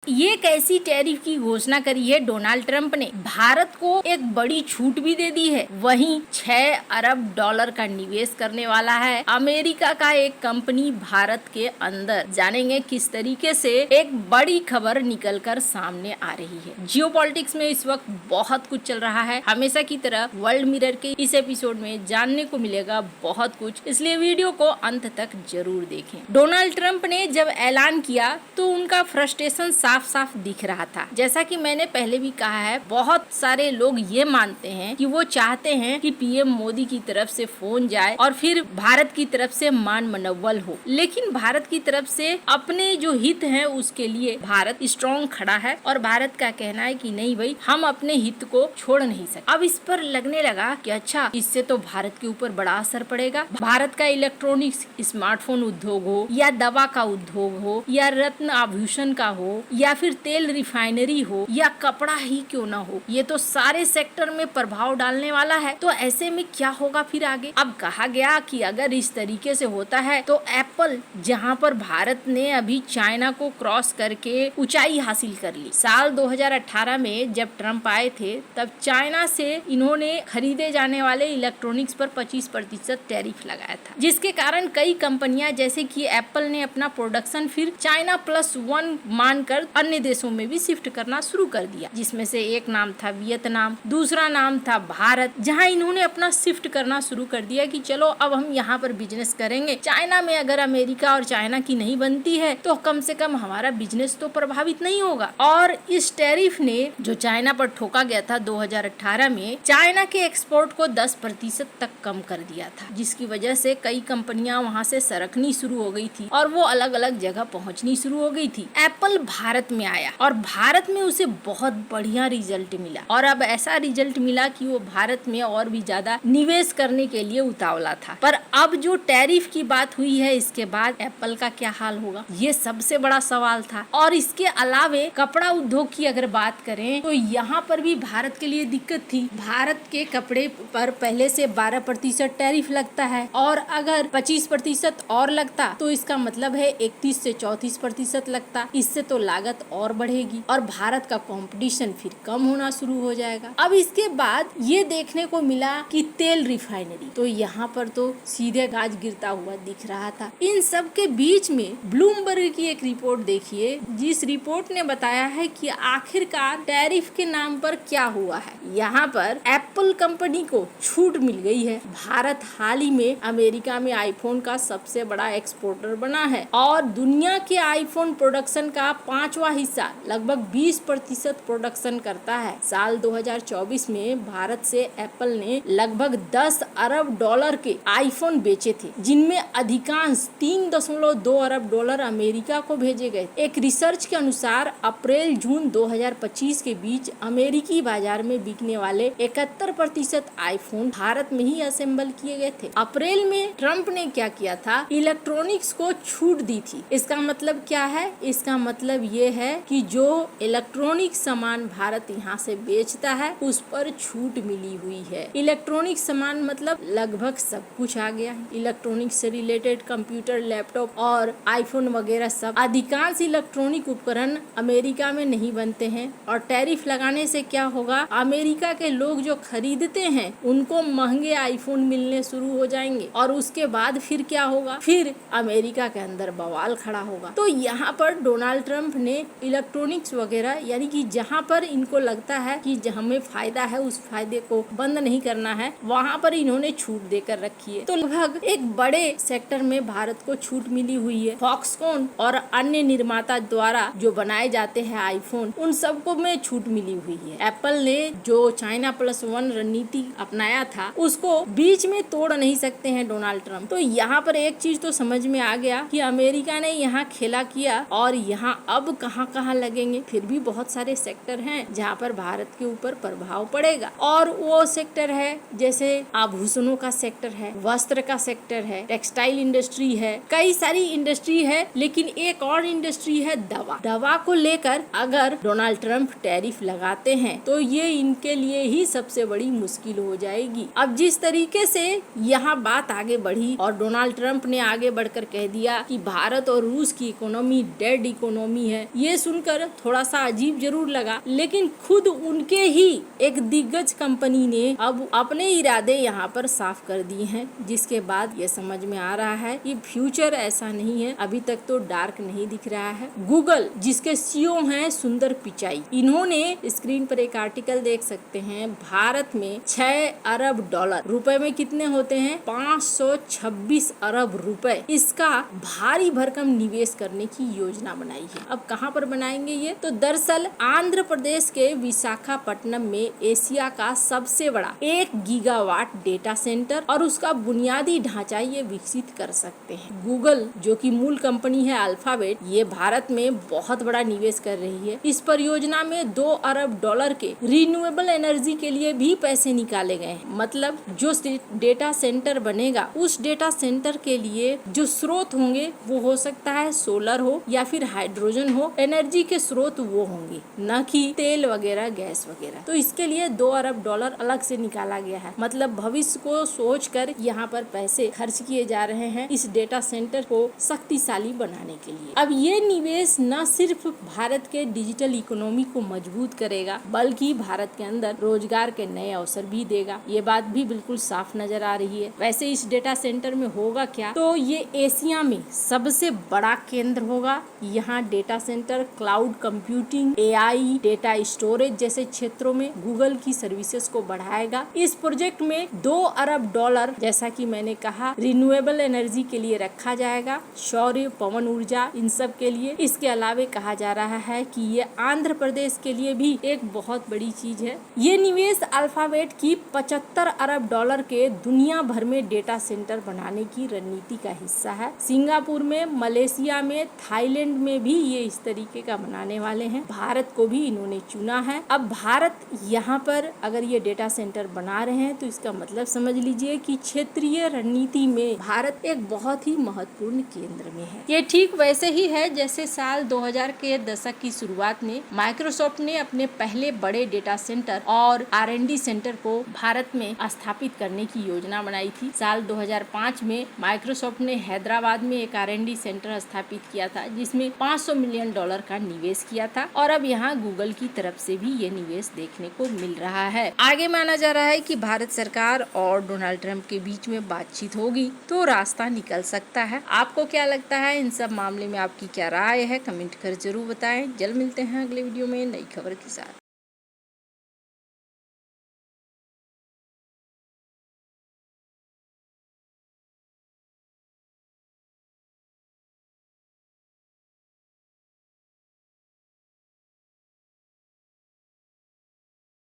ये कैसी टैरिफ की घोषणा करी है डोनाल्ड ट्रंप ने। भारत को एक बड़ी छूट भी दे दी है। वहीं 6 अरब डॉलर का निवेश करने वाला है अमेरिका का एक कंपनी भारत के अंदर। जानेंगे किस तरीके से एक बड़ी खबर निकलकर सामने आ रही है। जियोपॉलिटिक्स में इस वक्त बहुत कुछ चल रहा है। हमेशा की तरह वर्ल्ड मिरर के इस एपिसोड में जानने को मिलेगा बहुत कुछ, इसलिए वीडियो को अंत तक जरूर देखें। डोनाल्ड ट्रंप ने जब ऐलान किया तो उनका फ्रस्ट्रेशन साफ साफ दिख रहा था। जैसा कि मैंने पहले भी कहा है, बहुत सारे लोग ये मानते हैं कि वो चाहते हैं कि पीएम मोदी की तरफ से फोन जाए और फिर भारत की तरफ से मान मनव्वल हो, लेकिन भारत की तरफ से अपने जो हित हैं उसके लिए भारत स्ट्रॉन्ग खड़ा है और भारत का कहना है कि नहीं भाई, हम अपने हित को छोड़ नहीं सकते। अब इस पर लगने लगा कि अच्छा, इससे तो भारत के ऊपर बड़ा असर पड़ेगा। भारत का इलेक्ट्रॉनिक्स स्मार्टफोन उद्योग हो या दवा का उद्योग हो या रत्न आभूषण का हो या फिर तेल रिफाइनरी हो या कपड़ा ही क्यों ना हो, ये तो सारे सेक्टर में प्रभाव डालने वाला है। तो ऐसे में क्या होगा फिर आगे? अब कहा गया कि अगर इस तरीके से होता है तो एप्पल, जहां पर भारत ने अभी चाइना को क्रॉस करके ऊंचाई हासिल कर ली। साल 2018 में जब ट्रंप आए थे तब चाइना से इन्होंने खरीदे जाने वाले इलेक्ट्रॉनिक्स पर 25% टैरिफ लगाया था, जिसके कारण कई कंपनियां जैसे कि एप्पल ने अपना प्रोडक्शन फिर चाइना +1 मानकर अन्य देशों में भी शिफ्ट करना शुरू कर दिया, जिसमें से एक नाम था वियतनाम, दूसरा नाम था भारत, जहां इन्होंने अपना शिफ्ट करना शुरू कर दिया कि चलो अब हम यहाँ पर बिजनेस करेंगे। चाइना में अगर अमेरिका और चाइना की नहीं बनती है तो कम से कम हमारा बिजनेस तो प्रभावित नहीं होगा। और इस टैरिफ ने जो चाइना पर ठोका गया था 2018 में, चाइना के एक्सपोर्ट को 10% तक कम कर दिया था, जिसकी वजह से कई कंपनियां वहां से सरकनी शुरू हो गई थी और वो अलग अलग जगह पहुंचनी शुरू हो गई थी। एप्पल भारत में आया और भारत में उसे बहुत बढ़िया रिजल्ट मिला और अब ऐसा रिजल्ट मिला कि वो भारत में और भी ज्यादा निवेश करने के लिए उतावला था। पर अब जो टैरिफ की बात हुई है, इसके बाद एप्पल का क्या हाल होगा, ये सबसे बड़ा सवाल था। और इसके अलावे कपड़ा उद्योग की अगर बात करें तो यहाँ पर भी भारत के लिए दिक्कत थी। भारत के कपड़े पर पहले से 12% टैरिफ लगता है और अगर 25% और लगता तो इसका मतलब है 31 से 34% लगता। इससे तो लागत और बढ़ेगी और भारत का कंपटीशन फिर कम होना शुरू हो जाएगा। अब इसके बाद ये देखने को मिला कि तेल रिफाइनरी, तो यहाँ पर तो सीधे गाज गिरता हुआ दिख रहा था। इन सब के बीच में ब्लूमबर्ग की एक रिपोर्ट देखिए, जिस रिपोर्ट ने बताया है कि आखिरकार टैरिफ के नाम पर क्या हुआ है। यहाँ पर एप्पल कंपनी को छूट मिल गई है। भारत हाल ही में अमेरिका में आईफोन का सबसे बड़ा एक्सपोर्टर बना है और दुनिया के आईफोन प्रोडक्शन का 5वां हिस्सा लगभग 20% प्रोडक्शन करता है। साल 2024 में भारत से एप्पल ने लगभग 10 अरब डॉलर के आईफोन बेचे थे, जिनमें अधिकांश 3.2 अरब डॉलर अमेरिका को भेजे गए। एक रिसर्च के अनुसार अप्रैल जून 2025 के बीच अमेरिकी बाजार में बिकने वाले 71% आईफोन भारत में ही असेंबल किए गए थे। अप्रैल में ट्रंप ने क्या किया था, इलेक्ट्रॉनिक्स को छूट दी थी। इसका मतलब क्या है? इसका मतलब ये है कि जो इलेक्ट्रॉनिक सामान भारत यहाँ से बेचता है उस पर छूट मिली हुई है। इलेक्ट्रॉनिक सामान मतलब लगभग सब कुछ आ गया है। इलेक्ट्रॉनिक से रिलेटेड कंप्यूटर, लैपटॉप और आईफोन वगैरह सब। अधिकांश इलेक्ट्रॉनिक उपकरण अमेरिका में नहीं बनते हैं और टैरिफ लगाने से क्या होगा, अमेरिका के लोग जो खरीदते हैं उनको महंगे आईफोन मिलने शुरू हो जाएंगे और उसके बाद फिर क्या होगा, फिर अमेरिका के अंदर बवाल खड़ा होगा। तो यहाँ पर डोनाल्ड ट्रंप ने इलेक्ट्रॉनिक्स वगैरह, यानी कि जहाँ पर इनको लगता है कि हमें फायदा है उस फायदे को बंद नहीं करना है, वहाँ पर इन्होंने छूट देकर रखी है। तो लगभग एक बड़े सेक्टर में भारत को छूट मिली हुई है। फॉक्सकॉन और अन्य निर्माता द्वारा जो बनाए जाते हैं आईफोन, उन सबको में छूट मिली हुई है। एप्पल ने जो चाइना +1 रणनीति अपनाया था उसको बीच में तोड़ नहीं सकते हैं डोनाल्ड ट्रंप। तो यहाँ पर एक चीज तो समझ में आ गया कि अमेरिका ने यहाँ खेला किया और यहाँ अब कहाँ लगेंगे। फिर भी बहुत सारे सेक्टर हैं जहाँ पर भारत के ऊपर प्रभाव पड़ेगा और वो सेक्टर है जैसे आभूषणों का सेक्टर है, वस्त्र का सेक्टर है, टेक्सटाइल इंडस्ट्री है, कई सारी इंडस्ट्री है। लेकिन एक और इंडस्ट्री है दवा को लेकर अगर डोनाल्ड ट्रंप टैरिफ लगाते हैं तो ये इनके लिए ही सबसे बड़ी मुश्किल हो जाएगी। अब जिस तरीके से यहाँ बात आगे बढ़ी और डोनाल्ड ट्रंप ने आगे बढ़कर कह दिया कि भारत और रूस की इकोनॉमी डेड इकोनॉमी है, ये सुनकर थोड़ा सा अजीब जरूर लगा, लेकिन खुद उनके ही एक दिग्गज कंपनी ने अब अपने इरादे यहाँ पर साफ कर दिए हैं, जिसके बाद ये समझ में आ रहा है कि फ्यूचर ऐसा नहीं है, अभी तक तो डार्क नहीं दिख रहा है। गूगल, जिसके सीईओ हैं सुंदर पिचाई, इन्होंने स्क्रीन पर एक आर्टिकल देख सकते हैं, भारत में 6 अरब डॉलर, रुपए में कितने होते हैं 526 अरब रुपए, इसका भारी भरकम निवेश करने की योजना बनाई है। अब कहाँ पर बनाएंगे ये? तो दरअसल आंध्र प्रदेश के विशाखापट्टनम में एशिया का सबसे बड़ा 1 गीगावाट डेटा सेंटर और उसका बुनियादी ढांचा ये विकसित कर सकते हैं। गूगल, जो कि मूल कंपनी है अल्फाबेट, ये भारत में बहुत बड़ा निवेश कर रही है। इस परियोजना में 2 अरब डॉलर के रिन्यूएबल एनर्जी के लिए भी पैसे निकाले गए हैं। मतलब जो डेटा सेंटर बनेगा, उस डेटा सेंटर के लिए जो स्रोत होंगे वो हो सकता है सोलर हो या फिर हाइड्रोजन हो, एनर्जी के स्रोत वो होंगे, न कि तेल वगैरह, गैस वगैरह। तो इसके लिए 2 अरब डॉलर अलग से निकाला गया है। मतलब भविष्य को सोचकर यहाँ पर पैसे खर्च किए जा रहे हैं इस डेटा सेंटर को शक्तिशाली बनाने के लिए। अब ये निवेश न सिर्फ भारत के डिजिटल इकोनॉमी को मजबूत करेगा, बल्कि भारत के अंदर रोजगार के नए अवसर भी देगा। ये बात भी बिल्कुल साफ नजर आ रही है। वैसे इस डेटा सेंटर में होगा क्या? तो ये एशिया में सबसे बड़ा केंद्र होगा। यहाँ data centre, cloud computing, AI, data storage जैसे क्षेत्रों में गूगल की सर्विसेज को बढ़ाएगा। इस प्रोजेक्ट में 2 अरब डॉलर, जैसा कि मैंने कहा, रिन्यूएबल एनर्जी के लिए रखा जाएगा, सौर, पवन ऊर्जा, इन सब के लिए। इसके अलावे कहा जा रहा है कि ये आंध्र प्रदेश के लिए भी एक बहुत बड़ी चीज है। ये निवेश अल्फाबेट की 75 अरब डॉलर के दुनिया भर में डेटा सेंटर बनाने की रणनीति का हिस्सा है। सिंगापुर में, मलेशिया में, थाईलैंड में भी ये इस तरीके का बनाने वाले हैं। भारत को भी इन्होंने चुना है। अब भारत यहाँ पर अगर ये डेटा सेंटर बना रहे हैं तो इसका मतलब समझ लीजिए कि क्षेत्रीय रणनीति में भारत एक बहुत ही महत्वपूर्ण केंद्र में है। ये ठीक वैसे ही है जैसे साल 2000 के दशक की शुरुआत में माइक्रोसॉफ्ट ने अपने पहले बड़े डेटा सेंटर और R&D सेंटर को भारत में स्थापित करने की योजना बनाई थी। साल 2005 में माइक्रोसॉफ्ट ने हैदराबाद में एक R&D सेंटर स्थापित किया था, जिसमें $500 मिलियन का निवेश किया था। और अब यहाँ गूगल की तरफ से भी ये निवेश देखने को मिल रहा है। आगे माना जा रहा है कि भारत सरकार और डोनाल्ड ट्रंप के बीच में बातचीत होगी तो रास्ता निकल सकता है। आपको क्या लगता है? इन सब मामले में आपकी क्या राय है? कमेंट कर जरूर बताएं। जल्द मिलते हैं अगले वीडियो में नई खबर के साथ।